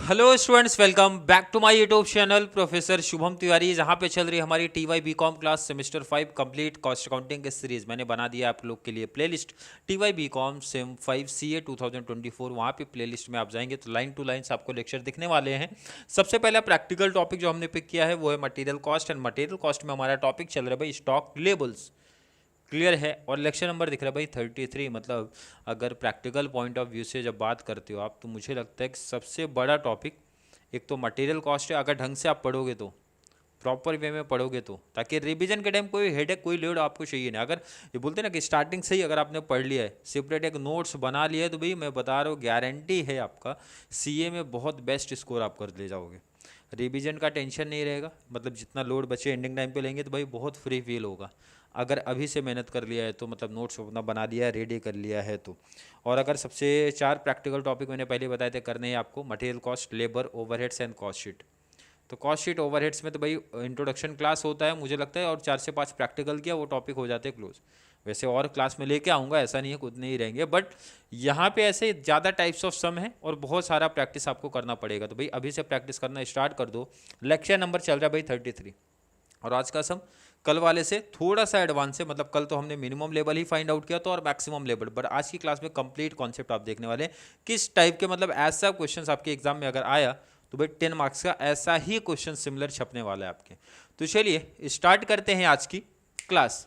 Hello students, welcome back to my YouTube channel professor Shubham Tiwari. जहाँ पे चल रही है हमारी TY BCom class semester 5 complete cost accounting के सीरीज। मैंने बना दिया आप लोग के लिए playlist TY BCom sem 5 CA 2024। वहाँ पे प्लेलिस्ट में आप जाएंगे तो लाइन टू लाइन्स आपको लेक्चर दिखने वाले हैं। सबसे पहला प्रैक्टिकल टॉपिक जो हमने पिक किया है वो है material cost. And material cost में हमारा टॉपिक चल रहा है भाई स्टॉक लेबल्स। क्लियर है। और लेक्चर नंबर दिख रहा है भाई 33। मतलब अगर प्रैक्टिकल पॉइंट ऑफ व्यू से जब बात करते हो आप, तो मुझे लगता है कि सबसे बड़ा टॉपिक एक तो मटेरियल कॉस्ट है। अगर ढंग से आप पढ़ोगे तो, प्रॉपर वे में पढ़ोगे तो, ताकि रिवीजन के टाइम कोई हेडेक कोई लोड आपको चाहिए नहीं। अगर ये बोलते हैं ना कि स्टार्टिंग से ही अगर आपने पढ़ लिया है, सेपरेट एक नोट्स बना लिया है, तो भाई मैं बता रहा हूँ गारंटी है आपका CA में बहुत बेस्ट स्कोर आप कर ले जाओगे। रिवीजन का टेंशन नहीं रहेगा। मतलब जितना लोड बचे एंडिंग टाइम पे लेंगे तो भाई बहुत फ्री फील होगा। अगर अभी से मेहनत कर लिया है तो, मतलब नोट्स अपना बना लिया है, रेडी कर लिया है तो। और अगर सबसे 4 प्रैक्टिकल टॉपिक मैंने पहले बताए थे करने हैं आपको, material cost, labour, overheads and cost sheet. तो कॉस्ट शीट ओवरहेड्स में तो भाई इंट्रोडक्शन क्लास होता है मुझे लगता है, और 4 से 5 प्रैक्टिकल किया वो टॉपिक हो जाते हैं क्लोज। वैसे और क्लास में लेके आऊँगा, ऐसा नहीं है खुद नहीं रहेंगे, बट यहाँ पे ऐसे ज़्यादा टाइप्स ऑफ सम है और बहुत सारा प्रैक्टिस आपको करना पड़ेगा। तो भाई अभी से प्रैक्टिस करना स्टार्ट कर दो। लेक्चर नंबर चल रहा है भाई 33। और आज का सम कल वाले से थोड़ा सा एडवांस है। मतलब कल तो हमने मिनिमम लेवल ही फाइंड आउट किया था और मैक्सिमम लेवल, बट आज की क्लास में कंप्लीट कॉन्सेप्ट आप देखने वाले हैं किस टाइप के। मतलब ऐसा क्वेश्चन आपके एग्जाम में अगर आया तो भाई 10 मार्क्स का ऐसा ही क्वेश्चन सिमिलर छपने वाला है आपके। तो चलिए स्टार्ट करते हैं आज की क्लास।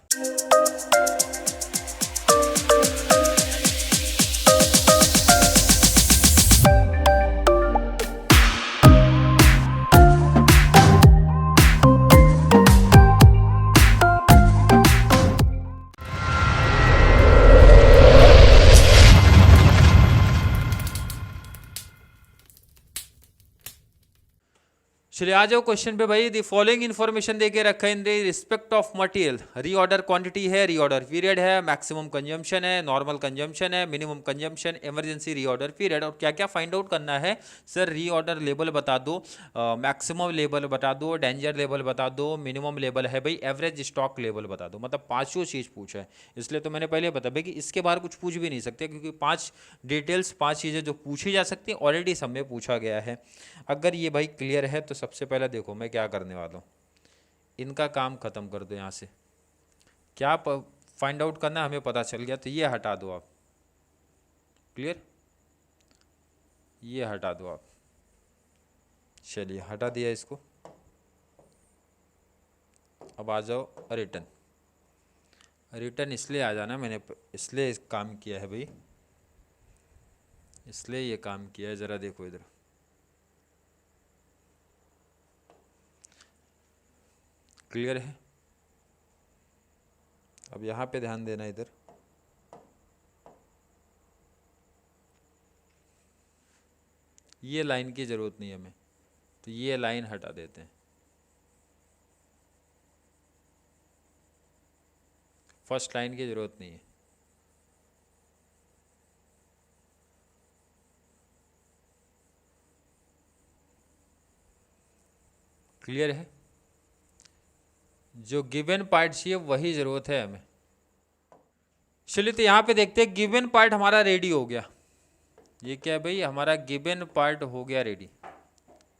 चलिए आ जाओ क्वेश्चन पे भाई। द फॉलोइंग इन्फॉर्मेशन देके रखा है in the respect of material. Reorder quantity है, रीऑर्डर पीरियड है, मैक्सिमम कंजम्पशन है, नॉर्मल कंजम्पशन है, minimum consumption, emergency reorder period. और क्या क्या फाइंड आउट करना है सर? रीऑर्डर लेवल बता दो, मैक्सिमम लेवल बता दो, डेंजर लेवल बता दो, मिनिमम लेवल है भाई, एवरेज स्टॉक लेवल बता दो। मतलब पांचों चीज़ पूछा है, इसलिए तो मैंने पहले बता भाई कि इसके बाहर कुछ पूछ भी नहीं सकते, क्योंकि 5 डिटेल्स 5 चीज़ें जो पूछी जा सकती हैं ऑलरेडी सब में पूछा गया है। अगर ये भाई क्लियर है तो सबसे पहले देखो मैं क्या करने वाला हूँ, इनका काम ख़त्म कर दो। यहाँ से क्या फाइंड आउट करना हमें पता चल गया, तो ये हटा दो आप। क्लियर, ये हटा दो आप। चलिए हटा दिया इसको। अब आ जाओ रिटर्न। रिटर्न इसलिए आ जाना, मैंने इसलिए काम किया है भाई, इसलिए ये काम किया है। ज़रा देखो इधर, क्लियर है। अब यहाँ पे ध्यान देना इधर। ये लाइन की ज़रूरत नहीं है हमें, तो ये लाइन हटा देते हैं। फर्स्ट लाइन की ज़रूरत नहीं है। क्लियर है। जो गिवन पार्ट चाहिए वही ज़रूरत है हमें। चलिए तो यहाँ पे देखते हैं, गिवन पार्ट हमारा रेडी हो गया। ये क्या है भाई? हमारा गिवन पार्ट हो गया रेडी।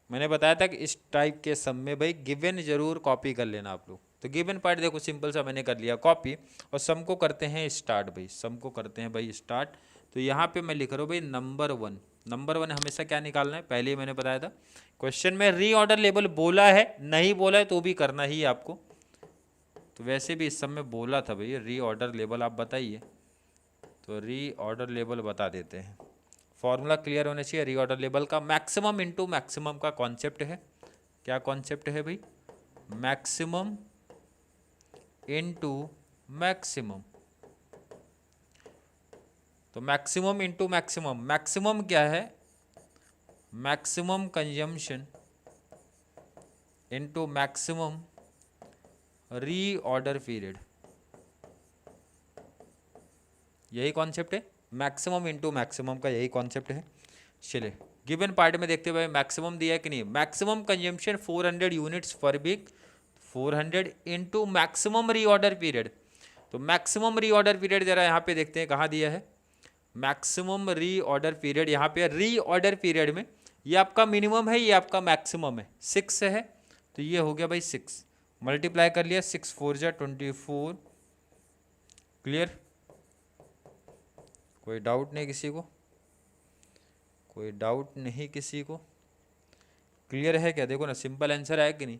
मैंने बताया था कि इस टाइप के सम में भाई गिवन जरूर कॉपी कर लेना आप लोग। तो गिवन पार्ट देखो सिंपल सा मैंने कर लिया कॉपी, और सम को करते हैं स्टार्ट भाई। सम को करते हैं भाई स्टार्ट। तो यहाँ पे मैं लिख रहा हूँ भाई नंबर 1। नंबर 1 हमेशा क्या निकालना है? पहले ही मैंने बताया था क्वेश्चन में रीऑर्डर लेवल बोला है, नहीं बोला है तो भी करना ही है आपको। तो वैसे भी इस सब में बोला था भाई रीऑर्डर लेवल आप बताइए, तो रीऑर्डर लेवल बता देते हैं। फॉर्मूला क्लियर होना चाहिए रीऑर्डर लेवल का। मैक्सिमम इनटू मैक्सिमम का कॉन्सेप्ट है। क्या कॉन्सेप्ट है भाई? Maximum into maximum. तो मैक्सिमम इनटू मैक्सिमम, मैक्सिमम क्या है? Maximum consumption into maximum reorder period. यही कॉन्सेप्ट है, मैक्सिमम इनटू मैक्सिमम का यही कॉन्सेप्ट है। चलिए गिवन पार्ट में देखते हुए मैक्सिमम दिया है कि नहीं। Maximum consumption 400 units per week, 400 into maximum reorder period. तो मैक्सिमम रीऑर्डर पीरियड जरा यहाँ पे देखते हैं कहाँ दिया है। मैक्सिमम रीऑर्डर पीरियड यहाँ पे रीऑर्डर पीरियड में ये आपका मिनिमम है, ये आपका मैक्सिमम है, 6 है तो ये हो गया भाई 6, मल्टीप्लाई कर लिया, 6 4 जा 24। क्लियर? कोई डाउट नहीं किसी को? कोई डाउट नहीं किसी को? क्लियर है क्या? देखो ना सिंपल आंसर है कि नहीं।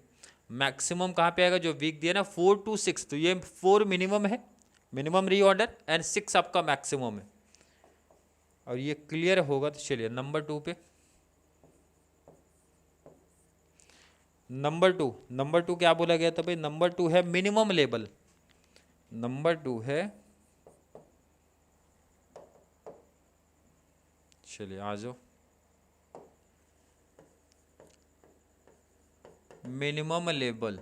मैक्सिमम कहाँ पे आएगा? जो वीक दिया ना 4 to 6, तो ये 4 मिनिमम है, मिनिमम रीऑर्डर, एंड 6 आपका मैक्सिमम है, और ये क्लियर होगा। तो चलिए नंबर 2 पे। नंबर टू क्या बोला गया था भाई? नंबर 2 है मिनिमम लेवल। नंबर 2 है, चलिए आ जाओ, मिनिमम लेवल।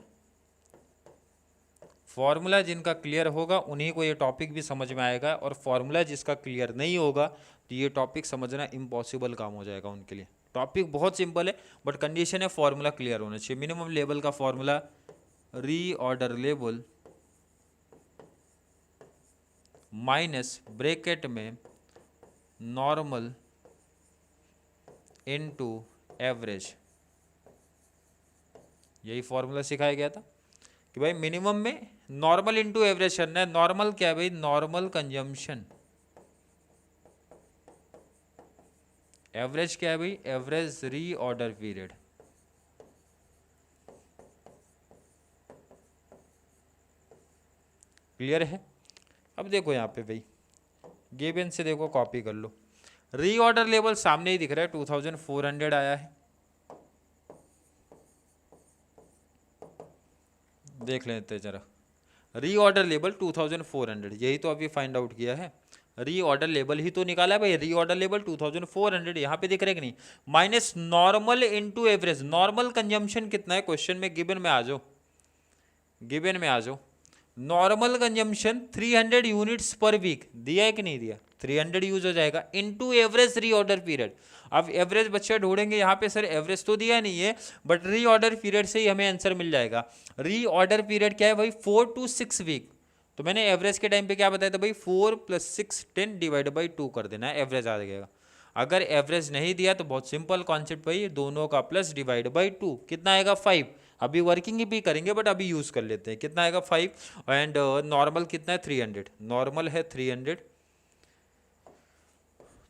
फॉर्मूला जिनका क्लियर होगा उन्हीं को ये टॉपिक भी समझ में आएगा, और फॉर्मूला जिसका क्लियर नहीं होगा तो ये टॉपिक समझना इम्पॉसिबल काम हो जाएगा उनके लिए। टॉपिक बहुत सिंपल है, बट कंडीशन है फॉर्मूला क्लियर होना चाहिए। मिनिमम लेवल का formula reorder level minus bracket में नॉर्मल इनटू एवरेज, यही फॉर्मूला सिखाया गया था कि भाई मिनिमम में नॉर्मल इनटू एवरेज करना है। नॉर्मल क्या है भाई? Normal consumption. एवरेज क्या है भाई? Average reorder period. क्लियर है? अब देखो यहाँ पे भाई गिवन से देखो, कॉपी कर लो। रीऑर्डर लेवल सामने ही दिख रहा है, 2400 आया है, देख लेते जरा। रीऑर्डर लेवल 2400, यही तो अभी फाइंड आउट किया है। रीऑर्डर लेवल ही तो निकाला है भाई, रीऑर्डर लेवल 2400 यहाँ पे दिख रहा है कि नहीं? Minus normal into average. Normal consumption कितना है क्वेश्चन में? गिवन में आ जाओ, गिवन में आ जाओ। Normal consumption 300 units per week दिया है कि नहीं दिया? 300 यूज हो जाएगा इनटू एवरेज रीऑर्डर पीरियड। अब एवरेज बच्चे ढूंढेंगे यहाँ पे, सर एवरेज तो दिया नहीं है, बट रीऑर्डर पीरियड से ही हमें आंसर मिल जाएगा। रीऑर्डर पीरियड क्या है भाई? 4 to 6 वीक। तो मैंने एवरेज के टाइम पे क्या बताया था भाई? 4 + 6 10 डिवाइड बाई 2 कर देना है, एवरेज आ जाएगा। अगर एवरेज नहीं दिया तो बहुत सिंपल कॉन्सेप्ट भाई, दोनों का प्लस डिवाइड बाई 2 कितना आएगा? 5। अभी वर्किंग भी करेंगे बट अभी यूज कर लेते हैं। कितना आएगा? 5। एंड नॉर्मल कितना है? 300। नॉर्मल है 300,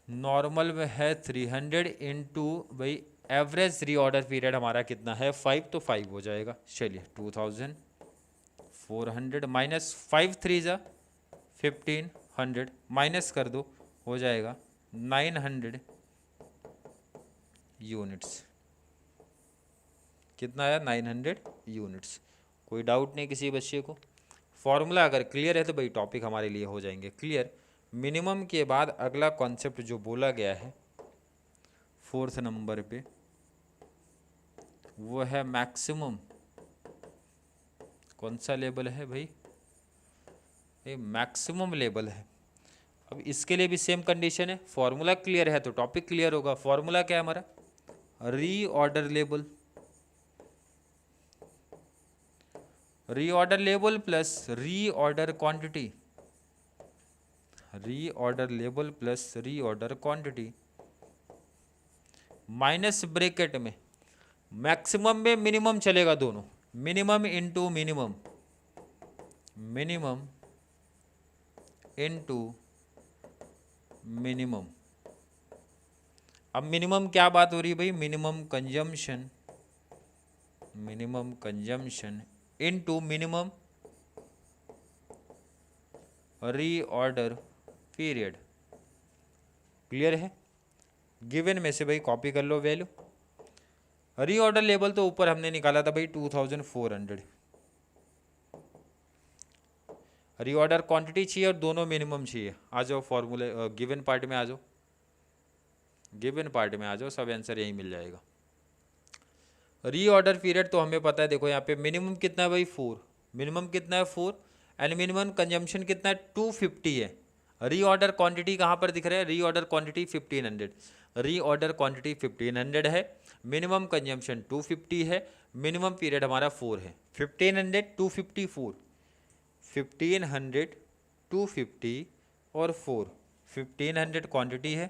नॉर्मल में है 300 इनटू भाई एवरेज रीऑर्डर पीरियड हमारा कितना है? 5, तो 5 हो जाएगा। चलिए 2400 माइनस 5 3 जा 1500, माइनस कर दो, हो जाएगा 900 यूनिट्स। कितना आया? 900 यूनिट्स। कोई डाउट नहीं किसी बच्चे को? फॉर्मूला अगर क्लियर है तो भाई टॉपिक हमारे लिए हो जाएंगे क्लियर। मिनिमम के बाद अगला कॉन्सेप्ट जो बोला गया है 4th नंबर पे, वो है मैक्सिमम। कौन सा लेवल है भाई? ये मैक्सिमम लेवल है। अब इसके लिए भी सेम कंडीशन है, फॉर्मूला क्लियर है तो टॉपिक क्लियर होगा। फॉर्मूला क्या है हमारा? Reorder level, reorder level plus reorder quantity, reorder level plus reorder quantity, minus bracket में मैक्सिमम में मिनिमम चलेगा दोनों, minimum into minimum, minimum into minimum. अब मिनिमम क्या बात हो रही है भाई? Minimum consumption, minimum consumption into minimum reorder period. Clear है? गिवन में से भाई कॉपी कर लो वैल्यू। रीऑर्डर लेवल तो ऊपर हमने निकाला था भाई 2400। रीऑर्डर क्वांटिटी चाहिए और दोनों मिनिमम चाहिए। आ जाओ फॉर्मूले गिवन पार्ट में आ जाओ, गिवन पार्ट में आ जाओ, सब आंसर यही मिल जाएगा। रीऑर्डर पीरियड तो हमें पता है, देखो यहाँ पे मिनिमम कितना है भाई? 4। मिनिमम कितना है? 4। एंड मिनिमम कंजम्पशन कितना है? 250 है। रीऑर्डर क्वांटिटी कहाँ पर दिख रहा है? रीऑर्डर क्वांटिटी 1500, रीऑर्डर क्वांटिटी 1500 है, मिनिमम कंजम्पशन 250 है, मिनिमम पीरियड हमारा 4 है। 1500 250 4, 1500 250 और 4, 1500 क्वांटिटी है,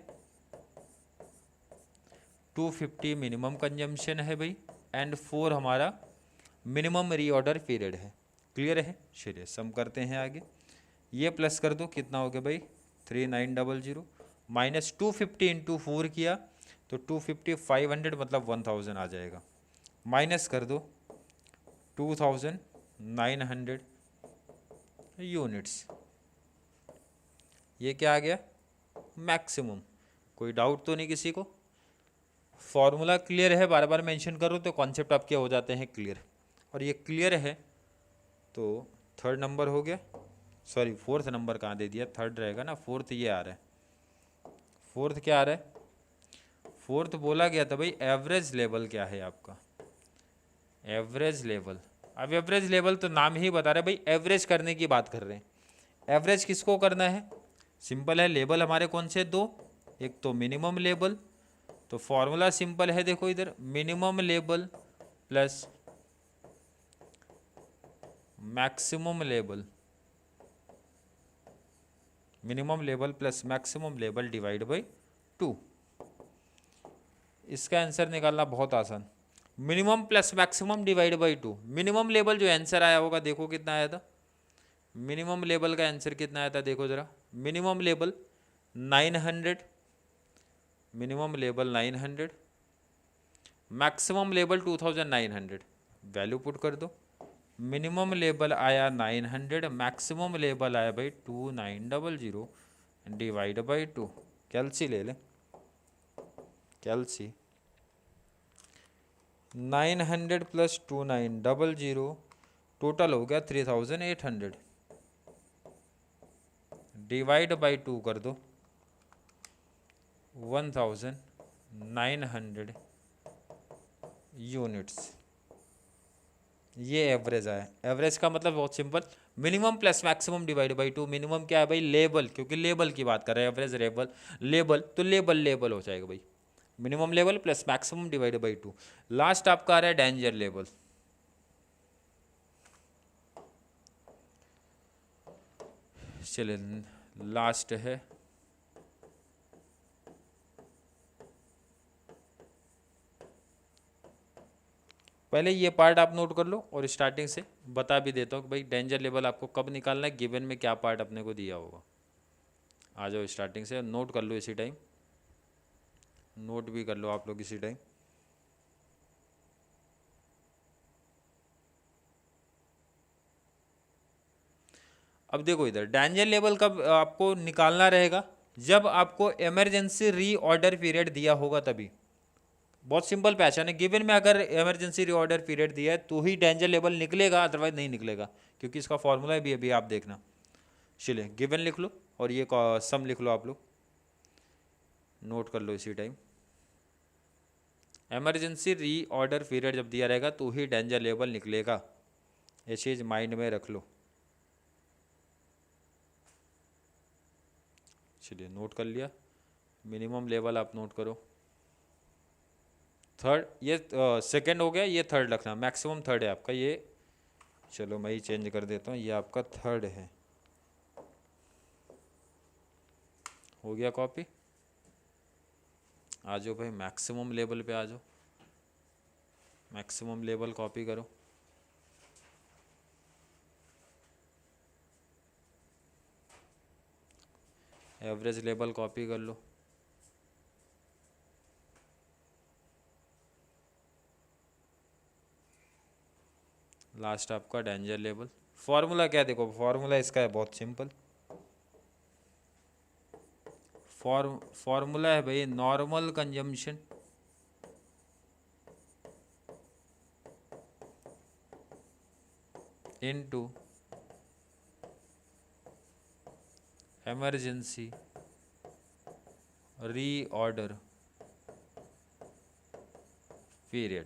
250 मिनिमम कंजम्पशन है भाई, एंड 4 हमारा मिनिमम रीऑर्डर पीरियड है। क्लियर है? चलिए सम करते हैं आगे। ये प्लस कर दो, कितना हो गया भाई 3900 माइनस 250 इंटू 4 किया तो 250 500 मतलब 1000 आ जाएगा, माइनस कर दो 2900 यूनिट्स। ये क्या आ गया? मैक्सिमम। कोई डाउट तो नहीं किसी को? फॉर्मूला क्लियर है? बार बार मेंशन करो तो कॉन्सेप्ट आपके हो जाते हैं क्लियर। और ये क्लियर है तो थर्ड नंबर हो गया, सॉरी फोर्थ नंबर कहाँ दे दिया, थर्ड रहेगा ना, फोर्थ ये आ रहा है। फोर्थ क्या आ रहा है? फोर्थ बोला गया था भाई एवरेज लेवल क्या है आपका, एवरेज लेवल। अब एवरेज लेवल तो नाम ही बता रहा है भाई, एवरेज करने की बात कर रहे हैं। एवरेज किसको करना है? सिंपल है, लेवल हमारे कौन से दो, एक तो मिनिमम लेवल, तो फॉर्मूला सिंपल है, देखो इधर minimum level plus maximum level, minimum level plus maximum level divide by 2। इसका आंसर निकालना बहुत आसान, minimum plus maximum divide by 2। Minimum level जो आंसर आया होगा देखो कितना आया था, मिनिमम लेवल का आंसर कितना आया था देखो जरा, minimum level 900, minimum level 900, maximum level 2900, value put कर दो। मिनिमम लेवल आया 900, मैक्सिमम लेवल आया भाई 2900 डिवाइड बाई 2। कैलसी ले लें, कैलसी 900 प्लस 2900 टोटल हो गया 3800, डिवाइड बाई 2 कर दो 1900 यूनिट्स। ये एवरेज आया। एवरेज का मतलब बहुत simple, minimum plus maximum divide by 2। Minimum क्या है भाई? लेवल, क्योंकि लेवल की बात कर रहे हैं, एवरेज लेवल लेवल तो लेवल लेवल हो जाएगा भाई, minimum level plus maximum divide by 2। Last आपका आ रहा है डेंजर लेवल। चलिए लास्ट है, पहले ये पार्ट आप नोट कर लो और स्टार्टिंग से बता भी देता हूँ कि भाई डेंजर लेवल आपको कब निकालना है, गिवन में क्या पार्ट अपने को दिया होगा। आ जाओ स्टार्टिंग से नोट कर लो, इसी टाइम नोट भी कर लो आप लोग इसी टाइम। अब देखो इधर डेंजर लेवल कब आपको निकालना रहेगा, जब आपको इमरजेंसी रीऑर्डर पीरियड दिया होगा तभी। बहुत सिंपल पहचान है, गिवन में अगर इमरजेंसी रीऑर्डर पीरियड दिया है तो ही डेंजर लेवल निकलेगा, अदरवाइज नहीं निकलेगा, क्योंकि इसका फॉर्मूला भी अभी आप देखना। चलिए गिवन लिख लो और ये सम लिख लो, आप लोग नोट कर लो इसी टाइम। इमरजेंसी रीऑर्डर पीरियड जब दिया रहेगा तो ही डेंजर लेवल निकलेगा, ये चीज़ माइंड में रख लो। चलिए नोट कर लिया, मिनिमम लेवल आप नोट करो। थर्ड, ये सेकंड हो गया, ये थर्ड रखना, मैक्सिमम थर्ड है आपका ये। चलो मैं ही चेंज कर देता हूँ, ये आपका थर्ड है, हो गया कॉपी। आ जाओ भाई मैक्सिमम लेवल पे आ जाओ, मैक्सिमम लेवल कॉपी करो। एवरेज लेवल कॉपी कर लो, लास्ट आपका डेंजर लेवल। फॉर्मूला क्या देखो, फॉर्मूला इसका है बहुत सिंपल, फॉर्मूला है भाई normal consumption into emergency reorder period.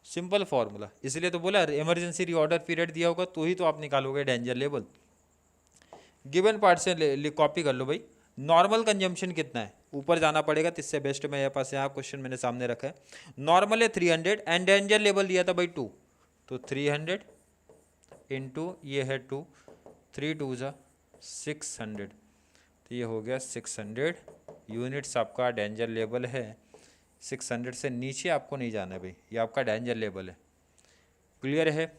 Simple formula, इसलिए तो बोला इमरजेंसी रीऑर्डर पीरियड दिया होगा तो ही तो आप निकालोगे डेंजर लेवल। गिवन पार्ट से कॉपी कर लो भाई। नॉर्मल कंजम्पशन कितना है, ऊपर जाना पड़ेगा, तो इससे बेस्ट मेरे पास यहाँ क्वेश्चन मैंने सामने रखा है। नॉर्मल है 300 एंड डेंजर लेवल दिया था भाई 2, तो 300 इंटू ये है 2, 3 2 जा 600, तो ये हो गया 600 यूनिट्स आपका डेंजर लेवल है। 600 से नीचे आपको नहीं जाना है भाई, ये आपका डेंजर लेवल है। क्लियर है?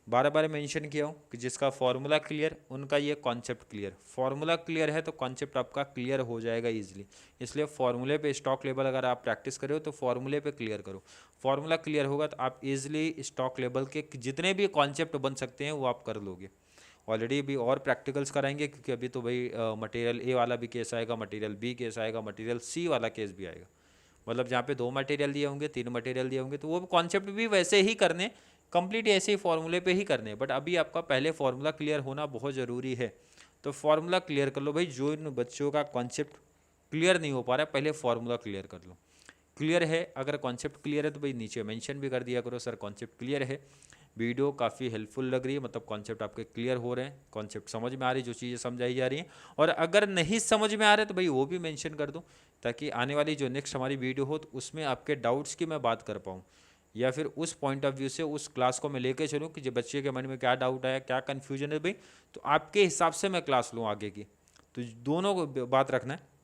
बार बार मेंशन किया हूँ कि जिसका फॉर्मूला क्लियर उनका ये कॉन्सेप्ट क्लियर, फॉर्मूला क्लियर है तो कॉन्सेप्ट आपका क्लियर हो जाएगा इजीली। इसलिए फॉर्मूले पे स्टॉक लेवल अगर आप प्रैक्टिस करो तो फॉर्मूले पे क्लियर करो, फॉर्मूला क्लियर होगा तो आप इजीली स्टॉक लेवल के जितने भी कॉन्सेप्ट बन सकते हैं वो आप कर लोगे। ऑलरेडी भी और प्रैक्टिकल्स कराएंगे क्योंकि अभी तो भाई मटेरियल ए वाला भी केस आएगा, मटेरियल बी केस आएगा, मटेरियल सी वाला केस भी आएगा। मतलब जहाँ पे 2 मटेरियल दिए होंगे, 3 मटेरियल दिए होंगे, तो वो कॉन्सेप्ट भी वैसे ही करने, कंप्लीट ऐसे ही फॉर्मूले पे ही करने। बट अभी आपका पहले फॉर्मूला क्लियर होना बहुत ज़रूरी है, तो फॉर्मूला क्लियर कर लो भाई। जो इन बच्चों का कॉन्सेप्ट क्लियर नहीं हो पा रहा है, पहले फॉर्मूला क्लियर कर लो। क्लियर है? अगर कॉन्सेप्ट क्लियर है तो भाई नीचे मेंशन भी कर दिया करो, सर कॉन्सेप्ट क्लियर है। वीडियो काफ़ी हेल्पफुल लग रही है, मतलब कॉन्सेप्ट आपके क्लियर हो रहे हैं, कॉन्सेप्ट समझ में आ रही है, जो चीज़ें समझाई जा रही हैं। और अगर नहीं समझ में आ रहा है तो भाई वो भी मेंशन कर दो, ताकि आने वाली जो नेक्स्ट हमारी वीडियो हो तो उसमें आपके डाउट्स की मैं बात कर पाऊँ, या फिर उस पॉइंट ऑफ व्यू से उस क्लास को मैं लेके चलूँ कि जो बच्चे के मन में क्या डाउट आया, क्या कन्फ्यूजन है भाई, तो आपके हिसाब से मैं क्लास लूँ आगे की। तो दोनों को बात रखना है।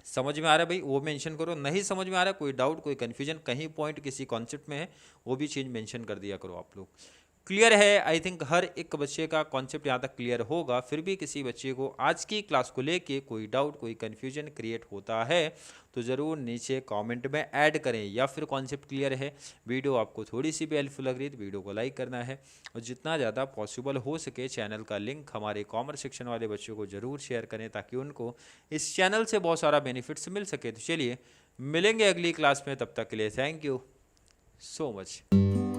समझ में आ रहा है भाई वो मेंशन करो, नहीं समझ में आ रहा है, कोई डाउट, कोई कन्फ्यूजन, कहीं पॉइंट किसी कॉन्सेप्ट में है, वो भी चीज़ मेंशन कर दिया करो आप लोग। क्लियर है? आई थिंक हर एक बच्चे का कॉन्सेप्ट यहाँ तक क्लियर होगा। फिर भी किसी बच्चे को आज की क्लास को लेके कोई डाउट, कोई कन्फ्यूजन क्रिएट होता है तो ज़रूर नीचे कमेंट में ऐड करें, या फिर कॉन्सेप्ट क्लियर है, वीडियो आपको थोड़ी सी भी हेल्पफुल लग रही है तो वीडियो को लाइक करना है, और जितना ज़्यादा पॉसिबल हो सके चैनल का लिंक हमारे कॉमर्स सेक्शन वाले बच्चों को ज़रूर शेयर करें, ताकि उनको इस चैनल से बहुत सारा बेनिफिट्स मिल सके। तो चलिए मिलेंगे अगली क्लास में, तब तक के लिए थैंक यू सो मच।